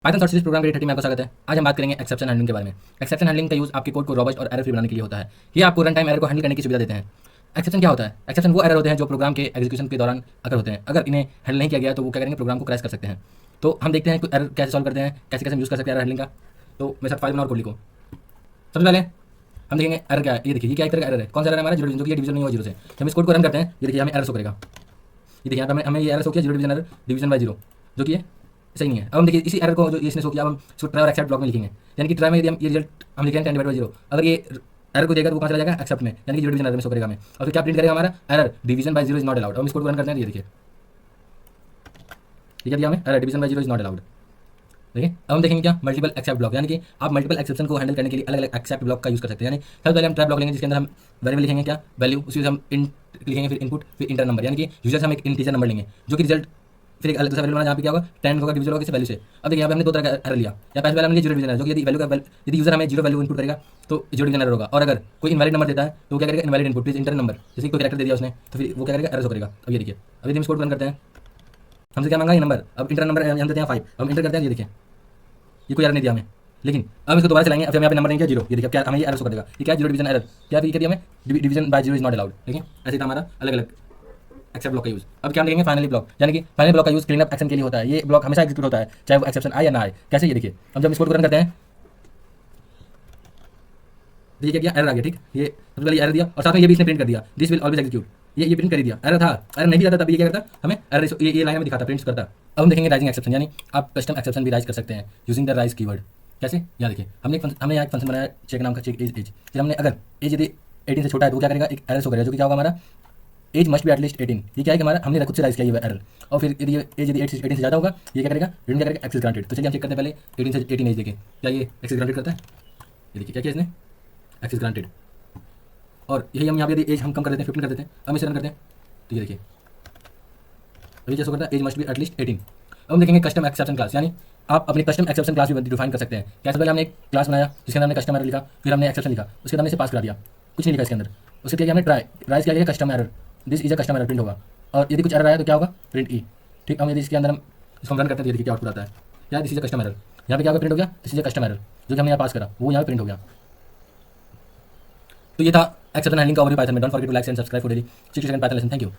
Python short series program के 30 में आपका स्वागत है। आज हम बात करेंगे एक्सेप्शन हैंडलिंग के बारे में। एक्सेप्शन हैंडलिंग का यूज आपके कोड को रॉबस्ट और एरर फ्री बनाने के लिए होता है। ये आपको रन टाइम एरर को हैंडल करने की सुविधा देते हैं। एक्सेप्शन क्या होता है? एक्सेप्शन वो एरर होते हैं जो प्रोग्राम के एग्जीक्यूशन के दौरान अगर होते हैं, अगर इन्हें हैंडल नहीं किया गया तो वो क्या करेंगे, प्रोग्राम को क्रैश कर सकते हैं। तो हम देखते हैं कि एरर कैसे सॉल्व करते हैं, कैसे कैसे यूज कर सकते हैं एरर हैंडलिंग का। तो मेरे साथ फाइल बना और कोड लिखो। सबसे पहले हम देखेंगे एरर क्या है। ये देखिए, ये क्या एक तरह का एरर है। कौन सा एरर है हमारा? जीरो, जो कि डिवीजन नहीं हुआ जीरो से। जब इस कोड को रन करते हैं, ये देखिए हमें एरर शो करेगा। ये देखिए यहाँ पे हमें ये एरर शो किया, zero division error, division by zero, जो कि ये सही नहीं है। अब हम देखिए इसी एरर को जो इसने शो किया, अब हम इसको ट्राई और एक्सेप्ट ब्लॉक में लिखेंगे। यानी कि ट्राई में यदि हम ये रिजल्ट हम लिखेंगे 10 डिवाइड बाय जीरो, अगर ये एरर को देगा तो वो कहाँ चला जाएगा? एक्सेप्ट में, यानी कि जीरो डिवीजन एरर में शो करेगा हमें। और फिर क्या प्रिंट करेगा हमारा? Error division by zero is not allowed. अब हम इसको रन करते हैं, ये देखिए ठीक है, दिया हमें error division by zero is not allowed. देखिए अब हम देखेंगे क्या, मल्टीपल एक्सेप्ट ब्लॉक, यानी कि आप मल्टीपल एक्सेप्शन को हैंडल करने के लिए अलग अलग एक्सेप्ट ब्लॉक का यूज कर सकते हैं। यानी सबसे पहले हम ट्राई ब्लॉक लेंगे, जिसके अंदर हम वेरिएबल लिखेंगे क्या, वैल्यू, उसी से हम इंट लिखेंगे, फिर इनपुट, फिर इंटर नंबर, यानी कि यूजर से हम एक इंटीजर नंबर लेंगे जो कि रिजल्ट फिर एक अलग दूसरा वैल्यू बना, जहाँ पे क्या होगा, 10 होगा, डिविजन होगा किसी वैल्यू से। अब देखिए यहाँ पे हमने दो तरह का एरर लिया। या पहले हमने जीरो डिवीजन है, जो कि यदि वैल्यू का यदि यूजर हमें जीरो वैल्यू इनपुट करेगा तो जीरो डिवीजन एरर होगा। और अगर कोई इनवैलिड नंबर देता है तो वो क्या करेगा, invalid input, please inter number, जैसे कोई कैरेक्टर दे दिया उसने तो फिर वो क्या करेगा, एरर शो करेगा। अब ये देखिए, अब यदि हम इसको रन करते हैं, हमसे क्या मांगा, ये नंबर। अब इंटर नंबर हम देते हैं 5, हम इंटर करते हैं, ये देखिए ये कोई एरर नहीं दिया हमें। लेकिन अब इसको दोबारा चलाएंगे, अब हम यहाँ पे नंबर नहीं किया जीरो, ये देखिए क्या हमें ये एरर शो कर देगा। ये क्या, जीरो डिवीजन एरर, क्या ये दिया हमें, division by zero is not allowed. देखिए ऐसे था हमारा अलग अलग एक्सेप्ट ब्लॉक का यूज। अब क्या हम देखेंगे, फाइनली ब्लॉक, यानी कि फाइनली ब्लॉक का यूज क्लीन अप एक्शन के लिए होता है। ये ब्लॉक हमेशा एग्जीक्यूट होता है चाहे वो एक्सेप्शन आए या ना आए। कैसे, ये देखिए अब जब इस कोड को रन करते हैं, देखिए क्या एरर आ गया। ठीक, ये सबसे पहले एरर दिया और साथ में ये भी इसने प्रिंट कर दिया, दिस विल ऑलवेज एग्जीक्यूट। ये प्रिंट कर ही दिया, एरर था, एरर नहीं भी आता तब ये क्या करता, हमें एरर ये लाइन में दिखाता, प्रिंट करता। अब हम देखेंगे राइजिंग एक्सेप्शन, यानी आप कस्टम एक्सेप्शन भी राइज कर सकते हैं यूजिंग द राइज कीवर्ड। कैसे, यहाँ देखिए हमने यहाँ एक फंक्शन बनाया, चेक नाम का, चेक एज। फिर हमने अगर एज यदि 18 से छोटा है तो क्या करेगा, एक एरर शो करेगा, जो कि क्या होगा हमारा, एज मस्ट बी एटलीस्ट 18। ये क्या है कि हमारा हमने खुद से राइज किया ये एरर। और फिर यदि एज यदि 18 से ज़्यादा होगा, ये क्या करेगा, रिटर्न क्या करेगा, एक्सेस ग्रांटेड। तो चलिए हम चेक करते हैं पहले 18 से 18 एज देखें, क्या ये एक्सेस ग्रांटेड करता है। ये देखिए क्या किया इसने, एक्सेस ग्रांटेड। और यही हम यहाँ पे यदि एज हम कम कर देते हैं, 15 कर देते हैं, हम इसे रन करते हैं, तो ये देखिए अभी क्या शो करता है, एज मस्ट बी एटलीस्ट 18। अब हम देखेंगे कस्टम एक्सेप्शन क्लास, यानी आप अपनी कस्टम एक्सेप्शन क्लास भी डिफाइन कर सकते हैं। कैसे, पहले हमने एक क्लास बनाया जिसके अंदर हमने कस्टम एरर लिखा, फिर हमने एक्सेप्शन लिखा, उसके बाद हमने इसे पास करा दिया, कुछ नहीं लिखा इसके अंदर। उसके क्या किया हमने, राइज किया गया custom error, this is a custom error, print होगा। और यदि कुछ एरर आया तो क्या होगा, प्रिंट ई। ठीक, हम यदि इसके अंदर हम इसको रन करते हैं, देखिए क्या आउटपुट आता है, या this is a custom error, यहाँ पे क्या होगा, प्रिंट हो गया, this is a custom error, जो कि हमने यहाँ पास करा वो यहाँ प्रिंट हो गया। तो ये था एक्सेप्शन हैंडलिंग का ओवरव्यू पाइथन में। Don't forget to like and subscribe for daily 60 second Python lesson. Thank you.